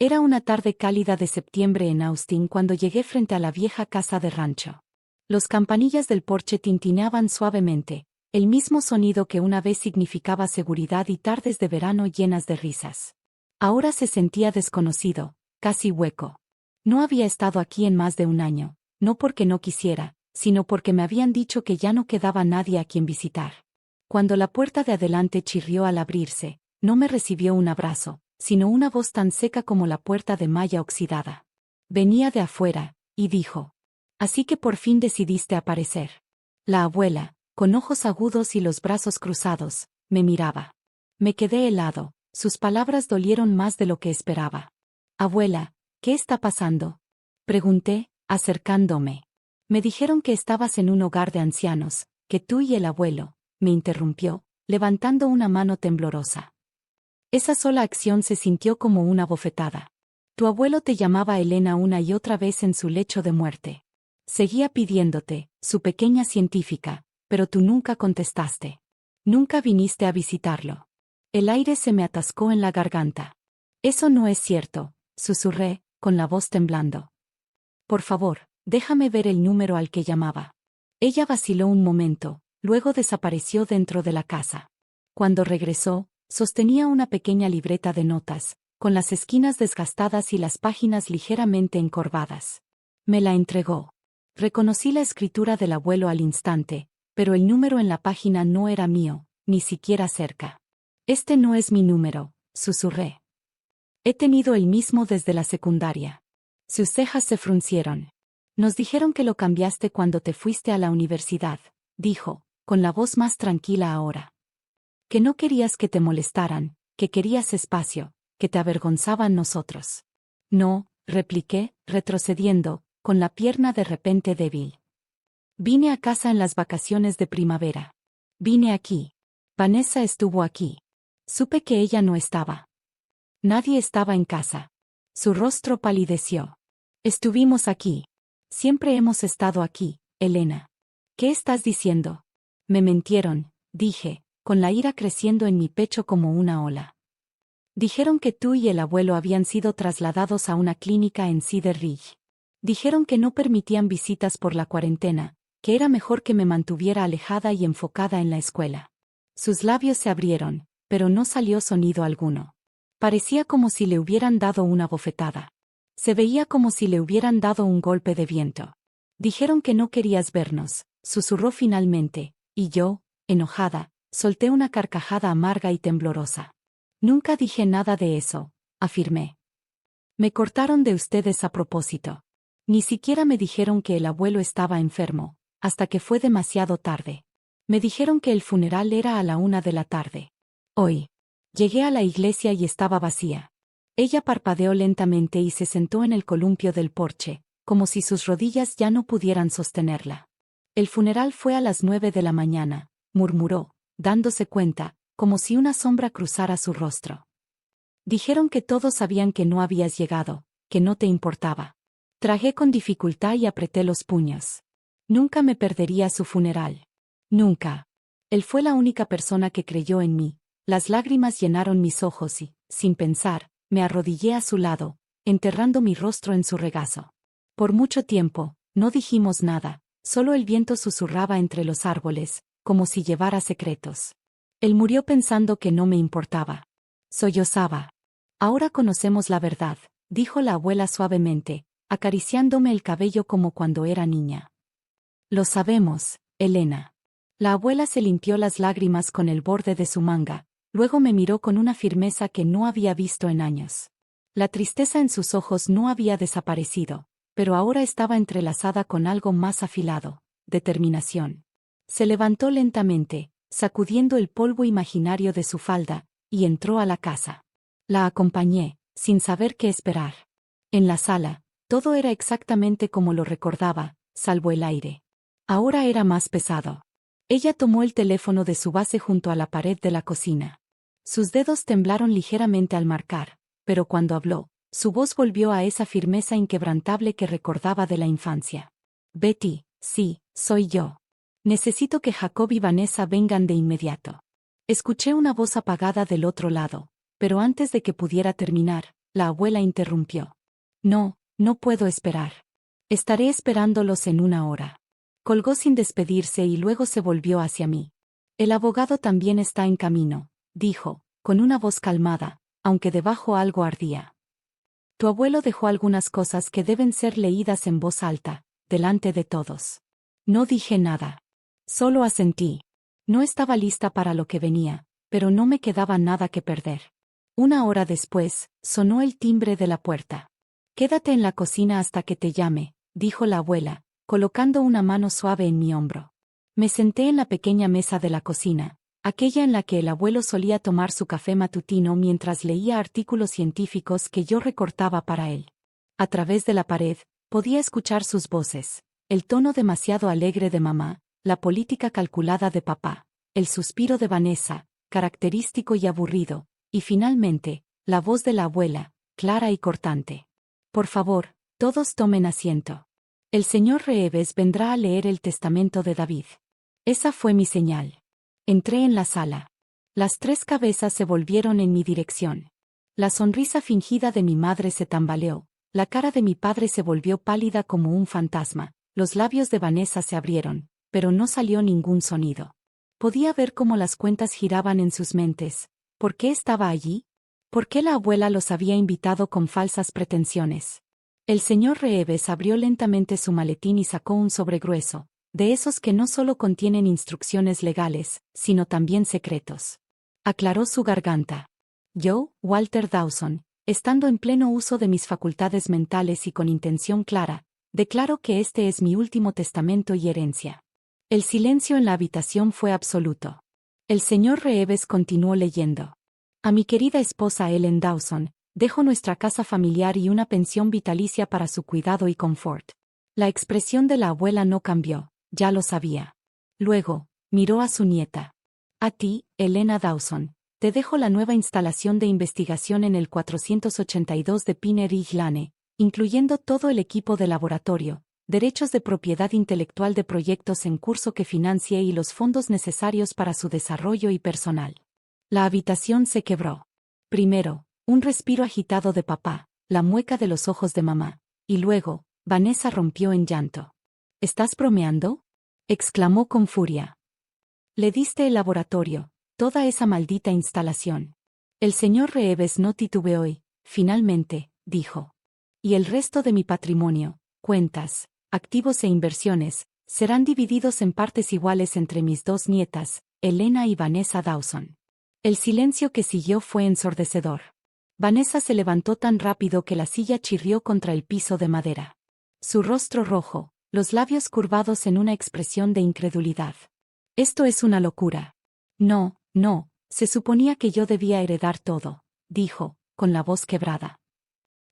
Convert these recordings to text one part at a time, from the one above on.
Era una tarde cálida de septiembre en Austin cuando llegué frente a la vieja casa de rancho. Los campanillas del porche tintineaban suavemente, el mismo sonido que una vez significaba seguridad y tardes de verano llenas de risas. Ahora se sentía desconocido, casi hueco. No había estado aquí en más de un año, no porque no quisiera, sino porque me habían dicho que ya no quedaba nadie a quien visitar. Cuando la puerta de adelante chirrió al abrirse, no me recibió un abrazo, sino una voz tan seca como la puerta de malla oxidada. Venía de afuera, y dijo: «Así que por fin decidiste aparecer». La abuela, con ojos agudos y los brazos cruzados, me miraba. Me quedé helado, sus palabras dolieron más de lo que esperaba. «Abuela, ¿qué está pasando?», pregunté, acercándome. «Me dijeron que estabas en un hogar de ancianos, que tú y el abuelo», me interrumpió, levantando una mano temblorosa. Esa sola acción se sintió como una bofetada. «Tu abuelo te llamaba Elena una y otra vez en su lecho de muerte. Seguía pidiéndote, su pequeña científica, pero tú nunca contestaste. Nunca viniste a visitarlo». El aire se me atascó en la garganta. «Eso no es cierto», susurré, con la voz temblando. «Por favor, déjame ver el número al que llamaba». Ella vaciló un momento, luego desapareció dentro de la casa. Cuando regresó, sostenía una pequeña libreta de notas, con las esquinas desgastadas y las páginas ligeramente encorvadas. Me la entregó. Reconocí la escritura del abuelo al instante, pero el número en la página no era mío, ni siquiera cerca. «Este no es mi número», susurré. «He tenido el mismo desde la secundaria». Sus cejas se fruncieron. «Nos dijeron que lo cambiaste cuando te fuiste a la universidad», dijo, con la voz más tranquila ahora. «Que no querías que te molestaran, que querías espacio, que te avergonzaban nosotros». «No», repliqué, retrocediendo, con la pierna de repente débil. «Vine a casa en las vacaciones de primavera. Vine aquí. Vanessa estuvo aquí. Supe que ella no estaba. Nadie estaba en casa». Su rostro palideció. «Estuvimos aquí. Siempre hemos estado aquí, Elena». «¿Qué estás diciendo?». «Me mintieron», dije, con la ira creciendo en mi pecho como una ola. «Dijeron que tú y el abuelo habían sido trasladados a una clínica en Cedar Ridge. Dijeron que no permitían visitas por la cuarentena, que era mejor que me mantuviera alejada y enfocada en la escuela». Sus labios se abrieron, pero no salió sonido alguno. Parecía como si le hubieran dado una bofetada. Se veía como si le hubieran dado un golpe de viento. «Dijeron que no querías vernos», susurró finalmente, y yo, enojada, solté una carcajada amarga y temblorosa. «Nunca dije nada de eso», afirmé. «Me cortaron de ustedes a propósito. Ni siquiera me dijeron que el abuelo estaba enfermo, hasta que fue demasiado tarde. Me dijeron que el funeral era a la 1 de la tarde. Hoy. Llegué a la iglesia y estaba vacía». Ella parpadeó lentamente y se sentó en el columpio del porche, como si sus rodillas ya no pudieran sostenerla. «El funeral fue a las 9 de la mañana», murmuró, dándose cuenta, como si una sombra cruzara su rostro. «Dijeron que todos sabían que no habías llegado, que no te importaba». Tragué con dificultad y apreté los puños. Nunca me perdería su funeral. Nunca. Él fue la única persona que creyó en mí. Las lágrimas llenaron mis ojos y, sin pensar, me arrodillé a su lado, enterrando mi rostro en su regazo. Por mucho tiempo, no dijimos nada, solo el viento susurraba entre los árboles, como si llevara secretos. Él murió pensando que no me importaba. Sollozaba. «Ahora conocemos la verdad», dijo la abuela suavemente, acariciándome el cabello como cuando era niña. «Lo sabemos, Elena». La abuela se limpió las lágrimas con el borde de su manga, luego me miró con una firmeza que no había visto en años. La tristeza en sus ojos no había desaparecido, pero ahora estaba entrelazada con algo más afilado: determinación. Se levantó lentamente, sacudiendo el polvo imaginario de su falda, y entró a la casa. La acompañé, sin saber qué esperar. En la sala, todo era exactamente como lo recordaba, salvo el aire. Ahora era más pesado. Ella tomó el teléfono de su base junto a la pared de la cocina. Sus dedos temblaron ligeramente al marcar, pero cuando habló, su voz volvió a esa firmeza inquebrantable que recordaba de la infancia. «Betty, sí, soy yo. Necesito que Jacob y Vanessa vengan de inmediato». Escuché una voz apagada del otro lado, pero antes de que pudiera terminar, la abuela interrumpió. No, no puedo esperar. Estaré esperándolos en 1 hora. Colgó sin despedirse y luego se volvió hacia mí. El abogado también está en camino, dijo, con una voz calmada, aunque debajo algo ardía. Tu abuelo dejó algunas cosas que deben ser leídas en voz alta, delante de todos. No dije nada. Solo asentí. No estaba lista para lo que venía, pero no me quedaba nada que perder. 1 hora después, sonó el timbre de la puerta. Quédate en la cocina hasta que te llame, dijo la abuela, colocando una mano suave en mi hombro. Me senté en la pequeña mesa de la cocina, aquella en la que el abuelo solía tomar su café matutino mientras leía artículos científicos que yo recortaba para él. A través de la pared, podía escuchar sus voces, el tono demasiado alegre de mamá, la política calculada de papá, el suspiro de Vanessa, característico y aburrido, y finalmente, la voz de la abuela, clara y cortante. Por favor, todos tomen asiento. El señor Reeves vendrá a leer el testamento de David. Esa fue mi señal. Entré en la sala. Las 3 cabezas se volvieron en mi dirección. La sonrisa fingida de mi madre se tambaleó, la cara de mi padre se volvió pálida como un fantasma, los labios de Vanessa se abrieron, pero no salió ningún sonido. Podía ver cómo las cuentas giraban en sus mentes. ¿Por qué estaba allí? ¿Por qué la abuela los había invitado con falsas pretensiones? El señor Reeves abrió lentamente su maletín y sacó un sobre grueso, de esos que no solo contienen instrucciones legales, sino también secretos. Aclaró su garganta. Yo, Walter Dawson, estando en pleno uso de mis facultades mentales y con intención clara, declaro que este es mi último testamento y herencia. El silencio en la habitación fue absoluto. El señor Reeves continuó leyendo. A mi querida esposa Ellen Dawson, dejo nuestra casa familiar y una pensión vitalicia para su cuidado y confort. La expresión de la abuela no cambió, ya lo sabía. Luego, miró a su nieta. A ti, Elena Dawson, te dejo la nueva instalación de investigación en el 482 de Pine Ridge Lane, incluyendo todo el equipo de laboratorio, derechos de propiedad intelectual de proyectos en curso que financie y los fondos necesarios para su desarrollo y personal. La habitación se quebró. Primero, un respiro agitado de papá, la mueca de los ojos de mamá, y luego, Vanessa rompió en llanto. ¿Estás bromeando?, exclamó con furia. Le diste el laboratorio, toda esa maldita instalación. El señor Reeves no titubeó y, finalmente, dijo. Y el resto de mi patrimonio, cuentas, activos e inversiones, serán divididos en partes iguales entre mis 2 nietas, Elena y Vanessa Dawson. El silencio que siguió fue ensordecedor. Vanessa se levantó tan rápido que la silla chirrió contra el piso de madera. Su rostro rojo, los labios curvados en una expresión de incredulidad. Esto es una locura. No, no, se suponía que yo debía heredar todo, dijo, con la voz quebrada.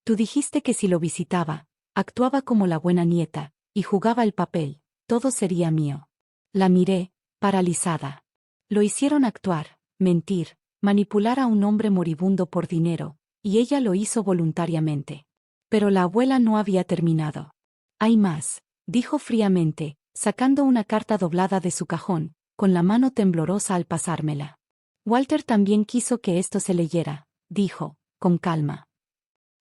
Tú dijiste que si lo visitaba, actuaba como la buena nieta, y jugaba el papel, todo sería mío. La miré, paralizada. Lo hicieron actuar, mentir, manipular a un hombre moribundo por dinero, y ella lo hizo voluntariamente. Pero la abuela no había terminado. Hay más, dijo fríamente, sacando una carta doblada de su cajón, con la mano temblorosa al pasármela. Walter también quiso que esto se leyera, dijo, con calma.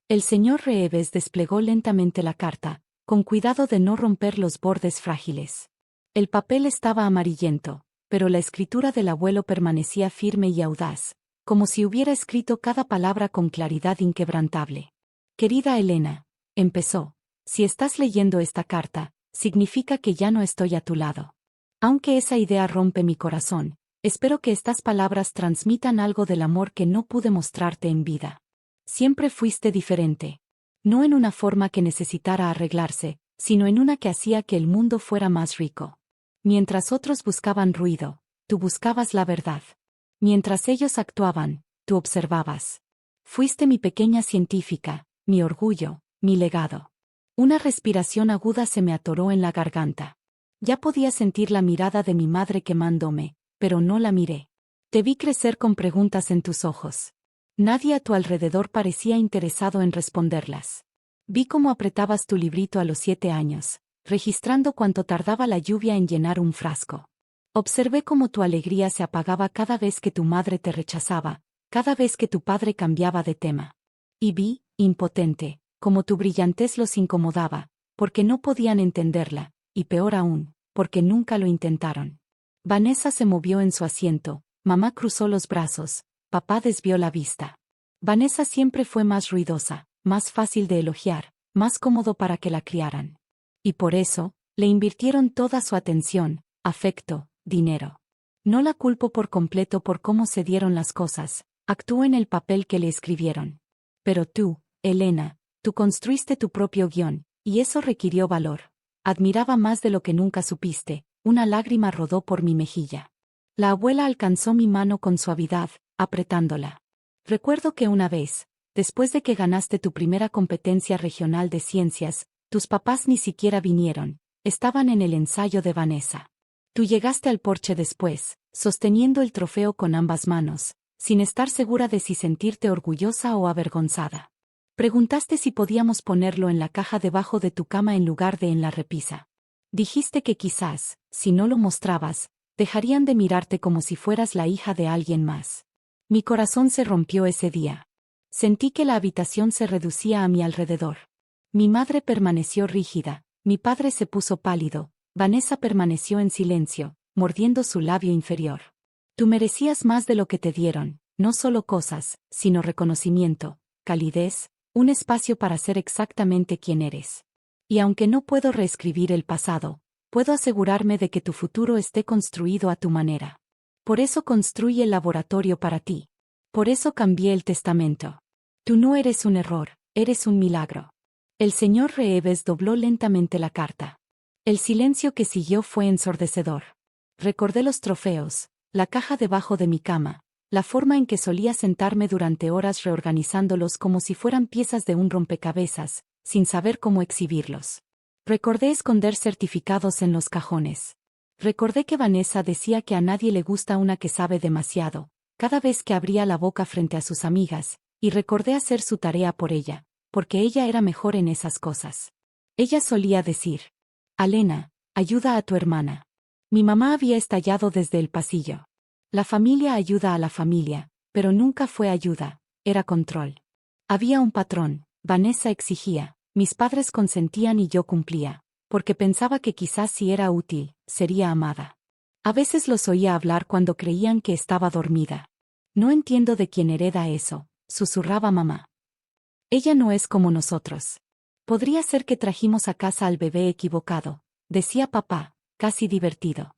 El señor Reeves desplegó lentamente la carta, con cuidado de no romper los bordes frágiles. El papel estaba amarillento, pero la escritura del abuelo permanecía firme y audaz, como si hubiera escrito cada palabra con claridad inquebrantable. Querida Elena, empezó, si estás leyendo esta carta, significa que ya no estoy a tu lado. Aunque esa idea rompe mi corazón, espero que estas palabras transmitan algo del amor que no pude mostrarte en vida. Siempre fuiste diferente. No en una forma que necesitara arreglarse, sino en una que hacía que el mundo fuera más rico. Mientras otros buscaban ruido, tú buscabas la verdad. Mientras ellos actuaban, tú observabas. Fuiste mi pequeña científica, mi orgullo, mi legado. Una respiración aguda se me atoró en la garganta. Ya podía sentir la mirada de mi madre quemándome, pero no la miré. Te vi crecer con preguntas en tus ojos. Nadie a tu alrededor parecía interesado en responderlas. Vi cómo apretabas tu librito a los 7 años, registrando cuánto tardaba la lluvia en llenar un frasco. Observé cómo tu alegría se apagaba cada vez que tu madre te rechazaba, cada vez que tu padre cambiaba de tema. Y vi, impotente, como tu brillantez los incomodaba, porque no podían entenderla, y peor aún, porque nunca lo intentaron. Vanessa se movió en su asiento, mamá cruzó los brazos, papá desvió la vista. Vanessa siempre fue más ruidosa, más fácil de elogiar, más cómodo para que la criaran. Y por eso, le invirtieron toda su atención, afecto, dinero. No la culpo por completo por cómo se dieron las cosas, actuó en el papel que le escribieron. Pero tú, Elena, tú construiste tu propio guión, y eso requirió valor. Admiraba más de lo que nunca supiste, una lágrima rodó por mi mejilla. La abuela alcanzó mi mano con suavidad, apretándola. Recuerdo que una vez, después de que ganaste tu primera competencia regional de ciencias, tus papás ni siquiera vinieron, estaban en el ensayo de Vanessa. Tú llegaste al porche después, sosteniendo el trofeo con ambas manos, sin estar segura de si sentirte orgullosa o avergonzada. Preguntaste si podíamos ponerlo en la caja debajo de tu cama en lugar de en la repisa. Dijiste que quizás, si no lo mostrabas, dejarían de mirarte como si fueras la hija de alguien más. Mi corazón se rompió ese día. Sentí que la habitación se reducía a mi alrededor. Mi madre permaneció rígida, mi padre se puso pálido, Vanessa permaneció en silencio, mordiendo su labio inferior. Tú merecías más de lo que te dieron, no solo cosas, sino reconocimiento, calidez, un espacio para ser exactamente quien eres. Y aunque no puedo reescribir el pasado, puedo asegurarme de que tu futuro esté construido a tu manera. Por eso construí el laboratorio para ti. Por eso cambié el testamento. Tú no eres un error, eres un milagro. El señor Reeves dobló lentamente la carta. El silencio que siguió fue ensordecedor. Recordé los trofeos, la caja debajo de mi cama, la forma en que solía sentarme durante horas reorganizándolos como si fueran piezas de un rompecabezas, sin saber cómo exhibirlos. Recordé esconder certificados en los cajones. Recordé que Vanessa decía que a nadie le gusta una que sabe demasiado, cada vez que abría la boca frente a sus amigas, y recordé hacer su tarea por ella, porque ella era mejor en esas cosas. Ella solía decir: Alena, ayuda a tu hermana. Mi mamá había estallado desde el pasillo. La familia ayuda a la familia, pero nunca fue ayuda, era control. Había un patrón, Vanessa exigía, mis padres consentían y yo cumplía, porque pensaba que quizás si era útil, sería amada. A veces los oía hablar cuando creían que estaba dormida. No entiendo de quién hereda eso, susurraba mamá. Ella no es como nosotros. Podría ser que trajimos a casa al bebé equivocado, decía papá, casi divertido.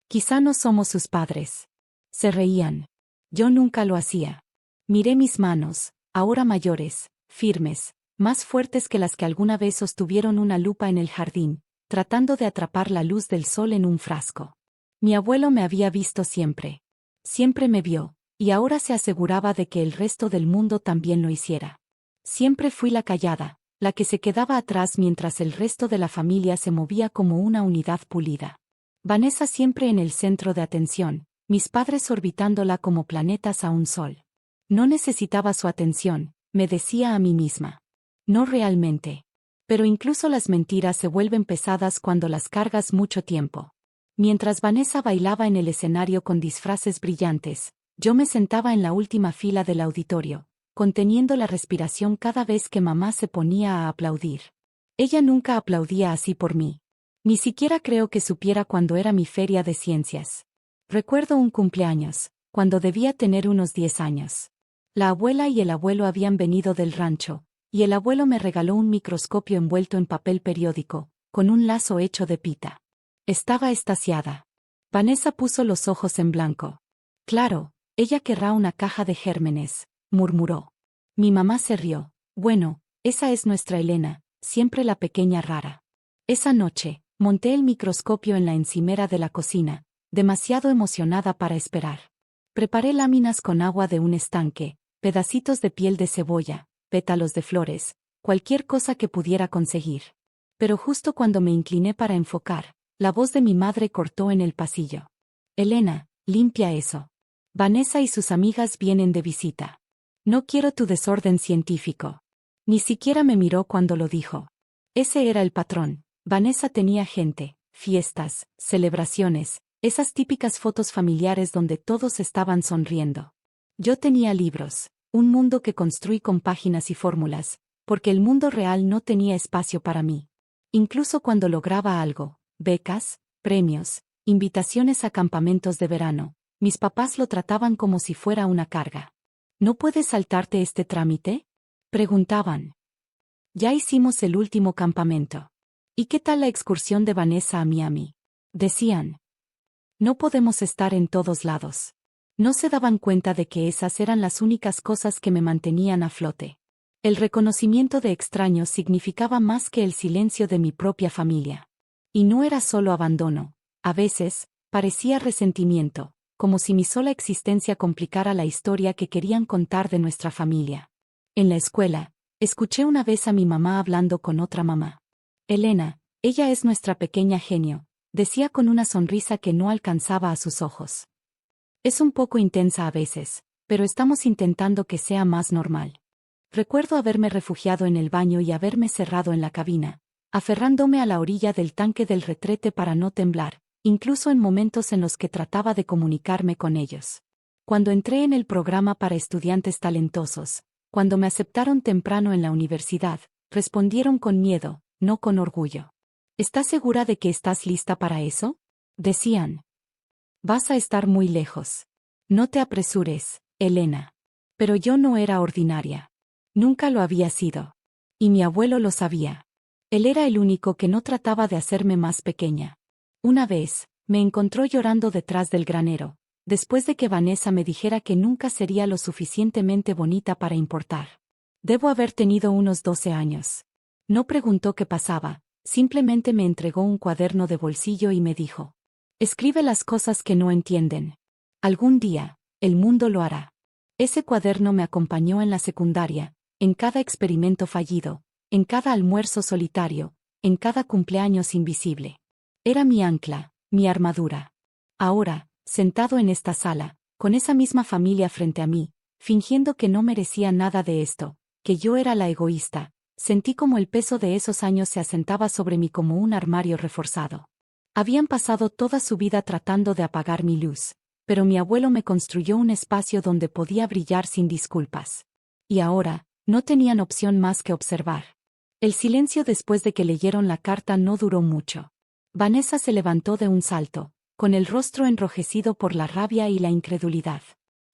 Quizá no somos sus padres. Se reían. Yo nunca lo hacía. Miré mis manos, ahora mayores, firmes, más fuertes que las que alguna vez sostuvieron una lupa en el jardín, tratando de atrapar la luz del sol en un frasco. Mi abuelo me había visto siempre. Siempre me vio, y ahora se aseguraba de que el resto del mundo también lo hiciera. Siempre fui la callada, la que se quedaba atrás mientras el resto de la familia se movía como una unidad pulida. Vanessa siempre en el centro de atención, mis padres orbitándola como planetas a un sol. No necesitaba su atención, me decía a mí misma. No realmente. Pero incluso las mentiras se vuelven pesadas cuando las cargas mucho tiempo. Mientras Vanessa bailaba en el escenario con disfraces brillantes, yo me sentaba en la última fila del auditorio, conteniendo la respiración cada vez que mamá se ponía a aplaudir. Ella nunca aplaudía así por mí. Ni siquiera creo que supiera cuándo era mi feria de ciencias. Recuerdo un cumpleaños, cuando debía tener unos 10 años. La abuela y el abuelo habían venido del rancho, y el abuelo me regaló un microscopio envuelto en papel periódico, con un lazo hecho de pita. Estaba extasiada. Vanessa puso los ojos en blanco. Claro, ella querrá una caja de gérmenes, murmuró. Mi mamá se rió. Bueno, esa es nuestra Elena, siempre la pequeña rara. Esa noche, monté el microscopio en la encimera de la cocina, demasiado emocionada para esperar. Preparé láminas con agua de un estanque, pedacitos de piel de cebolla, pétalos de flores, cualquier cosa que pudiera conseguir. Pero justo cuando me incliné para enfocar, la voz de mi madre cortó en el pasillo. Elena, limpia eso. Vanessa y sus amigas vienen de visita. No quiero tu desorden científico. Ni siquiera me miró cuando lo dijo. Ese era el patrón. Vanessa tenía gente, fiestas, celebraciones, esas típicas fotos familiares donde todos estaban sonriendo. Yo tenía libros, un mundo que construí con páginas y fórmulas, porque el mundo real no tenía espacio para mí. Incluso cuando lograba algo, becas, premios, invitaciones a campamentos de verano, mis papás lo trataban como si fuera una carga. ¿No puedes saltarte este trámite?, preguntaban. Ya hicimos el último campamento. ¿Y qué tal la excursión de Vanessa a Miami?, decían. No podemos estar en todos lados. No se daban cuenta de que esas eran las únicas cosas que me mantenían a flote. El reconocimiento de extraños significaba más que el silencio de mi propia familia. Y no era solo abandono. A veces, parecía resentimiento, como si mi sola existencia complicara la historia que querían contar de nuestra familia. En la escuela, escuché una vez a mi mamá hablando con otra mamá. Elena, ella es nuestra pequeña genio, decía con una sonrisa que no alcanzaba a sus ojos. Es un poco intensa a veces, pero estamos intentando que sea más normal. Recuerdo haberme refugiado en el baño y haberme cerrado en la cabina, aferrándome a la orilla del tanque del retrete para no temblar, incluso en momentos en los que trataba de comunicarme con ellos. Cuando entré en el programa para estudiantes talentosos, cuando me aceptaron temprano en la universidad, respondieron con miedo, no con orgullo. ¿Estás segura de que estás lista para eso?, decían. Vas a estar muy lejos. No te apresures, Elena. Pero yo no era ordinaria. Nunca lo había sido. Y mi abuelo lo sabía. Él era el único que no trataba de hacerme más pequeña. Una vez, me encontró llorando detrás del granero, después de que Vanessa me dijera que nunca sería lo suficientemente bonita para importar. Debo haber tenido unos 12 años. No preguntó qué pasaba, simplemente me entregó un cuaderno de bolsillo y me dijo: escribe las cosas que no entienden. Algún día, el mundo lo hará. Ese cuaderno me acompañó en la secundaria, en cada experimento fallido, en cada almuerzo solitario, en cada cumpleaños invisible. Era mi ancla, mi armadura. Ahora, sentado en esta sala, con esa misma familia frente a mí, fingiendo que no merecía nada de esto, que yo era la egoísta, sentí como el peso de esos años se asentaba sobre mí como un armario reforzado. Habían pasado toda su vida tratando de apagar mi luz, pero mi abuelo me construyó un espacio donde podía brillar sin disculpas. Y ahora, no tenían opción más que observar. El silencio después de que leyeron la carta no duró mucho. Vanessa se levantó de un salto, con el rostro enrojecido por la rabia y la incredulidad.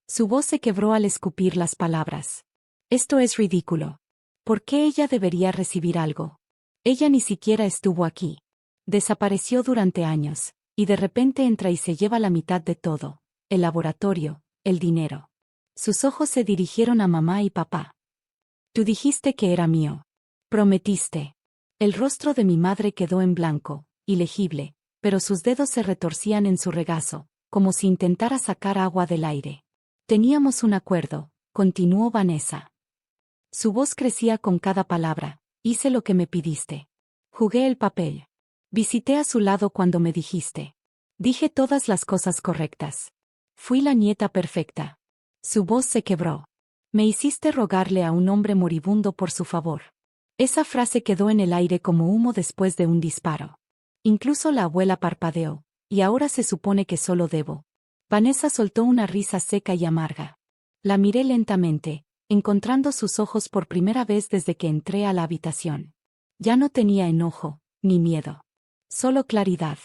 Su voz se quebró al escupir las palabras. Esto es ridículo. ¿Por qué ella debería recibir algo? Ella ni siquiera estuvo aquí. Desapareció durante años, y de repente entra y se lleva la mitad de todo: el laboratorio, el dinero. Sus ojos se dirigieron a mamá y papá. Tú dijiste que era mío. Prometiste. El rostro de mi madre quedó en blanco, ilegible, pero sus dedos se retorcían en su regazo, como si intentara sacar agua del aire. Teníamos un acuerdo, continuó Vanessa. Su voz crecía con cada palabra. Hice lo que me pidiste. Jugué el papel. Visité a su lado cuando me dijiste. Dije todas las cosas correctas. Fui la nieta perfecta. Su voz se quebró. Me hiciste rogarle a un hombre moribundo por su favor. Esa frase quedó en el aire como humo después de un disparo. Incluso la abuela parpadeó. Y ahora se supone que solo debo. Vanessa soltó una risa seca y amarga. La miré lentamente, encontrando sus ojos por primera vez desde que entré a la habitación. Ya no tenía enojo, ni miedo. Solo claridad.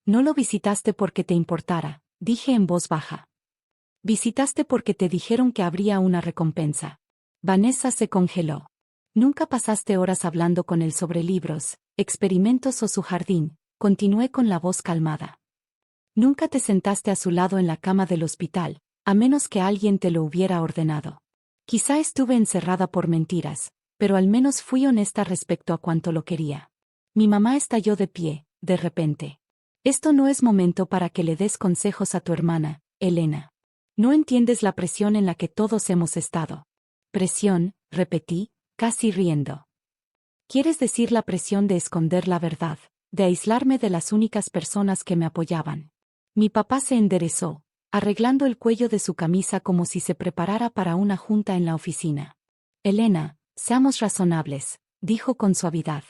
No lo visitaste porque te importara, dije en voz baja. Visitaste porque te dijeron que habría una recompensa. Vanessa se congeló. Nunca pasaste horas hablando con él sobre libros, experimentos o su jardín, continué con la voz calmada. Nunca te sentaste a su lado en la cama del hospital, a menos que alguien te lo hubiera ordenado. Quizá estuve encerrada por mentiras, pero al menos fui honesta respecto a cuánto lo quería. Mi mamá estalló de pie, de repente. Esto no es momento para que le des consejos a tu hermana, Elena. No entiendes la presión en la que todos hemos estado. Presión, repetí, casi riendo. ¿Quieres decir la presión de esconder la verdad, de aislarme de las únicas personas que me apoyaban? Mi papá se enderezó, arreglando el cuello de su camisa como si se preparara para una junta en la oficina. Elena, seamos razonables, dijo con suavidad.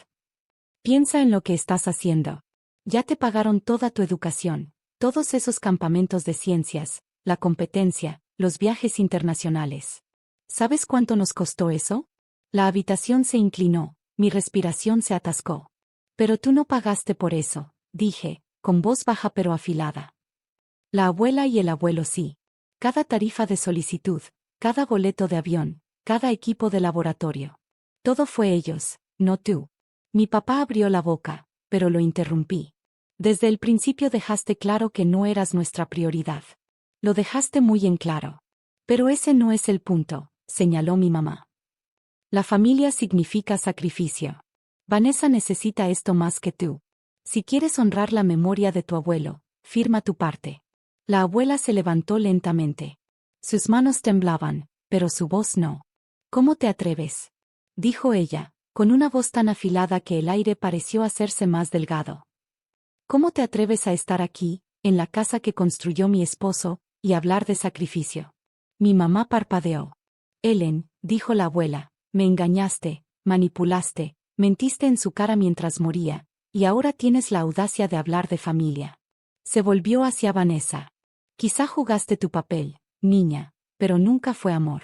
Piensa en lo que estás haciendo. Ya te pagaron toda tu educación, todos esos campamentos de ciencias, la competencia, los viajes internacionales. ¿Sabes cuánto nos costó eso? La habitación se inclinó, mi respiración se atascó. Pero tú no pagaste por eso, dije, con voz baja pero afilada. La abuela y el abuelo sí. Cada tarifa de solicitud, cada boleto de avión, cada equipo de laboratorio. Todo fue ellos, no tú. Mi papá abrió la boca, pero lo interrumpí. Desde el principio dejaste claro que no eras nuestra prioridad. Lo dejaste muy en claro. Pero ese no es el punto, señaló mi mamá. La familia significa sacrificio. Vanessa necesita esto más que tú. Si quieres honrar la memoria de tu abuelo, firma tu parte. La abuela se levantó lentamente. Sus manos temblaban, pero su voz no. ¿Cómo te atreves?, dijo ella, con una voz tan afilada que el aire pareció hacerse más delgado. ¿Cómo te atreves a estar aquí, en la casa que construyó mi esposo, y hablar de sacrificio? Mi mamá parpadeó. Ellen, dijo la abuela, me engañaste, manipulaste, mentiste en su cara mientras moría, y ahora tienes la audacia de hablar de familia. Se volvió hacia Vanessa. Quizá jugaste tu papel, niña, pero nunca fue amor.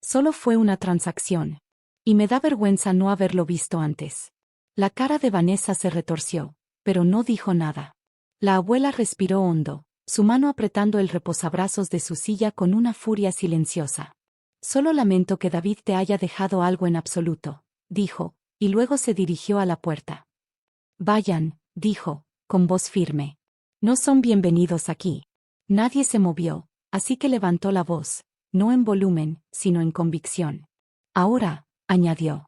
Solo fue una transacción. Y me da vergüenza no haberlo visto antes. La cara de Vanessa se retorció, pero no dijo nada. La abuela respiró hondo, su mano apretando el reposabrazos de su silla con una furia silenciosa. Solo lamento que David te haya dejado algo en absoluto, dijo, y luego se dirigió a la puerta. Vayan, dijo, con voz firme. No son bienvenidos aquí. Nadie se movió, así que levantó la voz, no en volumen, sino en convicción. Ahora, añadió.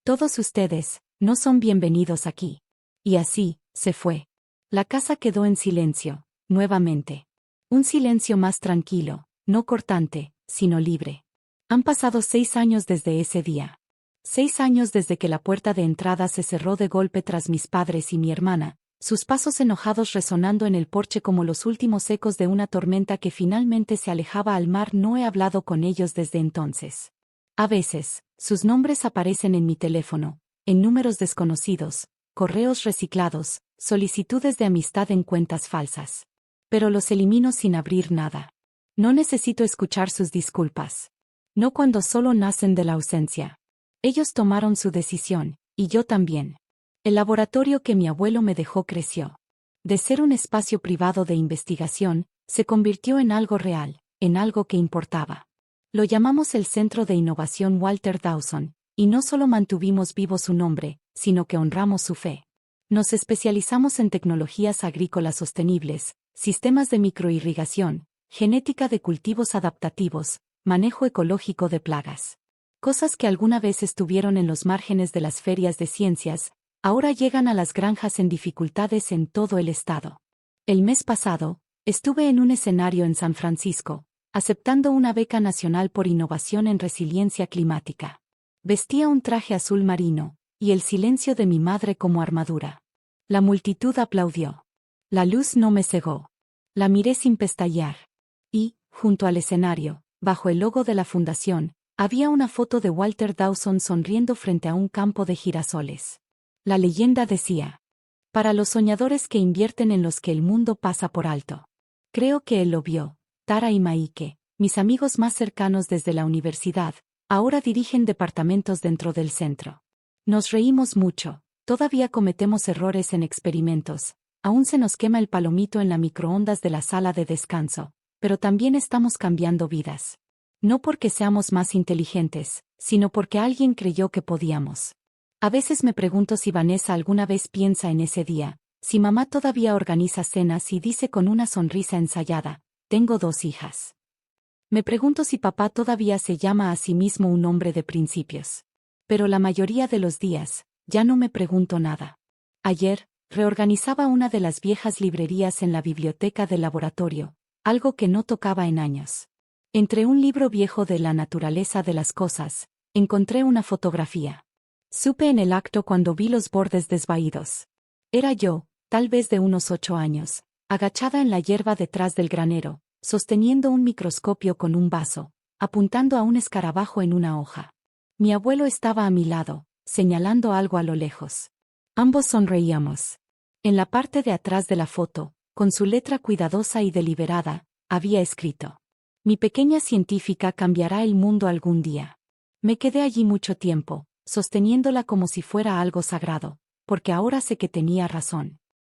Todos ustedes, no son bienvenidos aquí. Y así, se fue. La casa quedó en silencio, nuevamente. Un silencio más tranquilo, no cortante, sino libre. Han pasado 6 años desde ese día. 6 años desde que la puerta de entrada se cerró de golpe tras mis padres y mi hermana, sus pasos enojados resonando en el porche como los últimos ecos de una tormenta que finalmente se alejaba al mar. No he hablado con ellos desde entonces. A veces, sus nombres aparecen en mi teléfono, en números desconocidos, correos reciclados, solicitudes de amistad en cuentas falsas. Pero los elimino sin abrir nada. No necesito escuchar sus disculpas. No cuando solo nacen de la ausencia. Ellos tomaron su decisión, y yo también. El laboratorio que mi abuelo me dejó creció. De ser un espacio privado de investigación, se convirtió en algo real, en algo que importaba. Lo llamamos el Centro de Innovación Walter Dawson, y no solo mantuvimos vivo su nombre, sino que honramos su fe. Nos especializamos en tecnologías agrícolas sostenibles, sistemas de microirrigación, genética de cultivos adaptativos, manejo ecológico de plagas. Cosas que alguna vez estuvieron en los márgenes de las ferias de ciencias, ahora llegan a las granjas en dificultades en todo el estado. El mes pasado, estuve en un escenario en San Francisco, aceptando una beca nacional por innovación en resiliencia climática. Vestía un traje azul marino, y el silencio de mi madre como armadura. La multitud aplaudió. La luz no me cegó. La miré sin pestañear. Y, junto al escenario, bajo el logo de la fundación, había una foto de Walter Dawson sonriendo frente a un campo de girasoles. La leyenda decía: para los soñadores que invierten en los que el mundo pasa por alto. Creo que él lo vio. Tara y Maike, mis amigos más cercanos desde la universidad, ahora dirigen departamentos dentro del centro. Nos reímos mucho, todavía cometemos errores en experimentos, aún se nos quema el palomito en la microondas de la sala de descanso, pero también estamos cambiando vidas. No porque seamos más inteligentes, sino porque alguien creyó que podíamos. A veces me pregunto si Vanessa alguna vez piensa en ese día, si mamá todavía organiza cenas y dice con una sonrisa ensayada: tengo 2 hijas. Me pregunto si papá todavía se llama a sí mismo un hombre de principios. Pero la mayoría de los días, ya no me pregunto nada. Ayer, reorganizaba una de las viejas librerías en la biblioteca del laboratorio, algo que no tocaba en años. Entre un libro viejo de la naturaleza de las cosas, encontré una fotografía. Supe en el acto cuando vi los bordes desvaídos. Era yo, tal vez de unos 8 años, agachada en la hierba detrás del granero, sosteniendo un microscopio con un vaso, apuntando a un escarabajo en una hoja. Mi abuelo estaba a mi lado, señalando algo a lo lejos. Ambos sonreíamos. En la parte de atrás de la foto, con su letra cuidadosa y deliberada, había escrito: Mi pequeña científica cambiará el mundo algún día. Me quedé allí mucho tiempo, sosteniéndola como si fuera algo sagrado, porque ahora sé que tenía razón.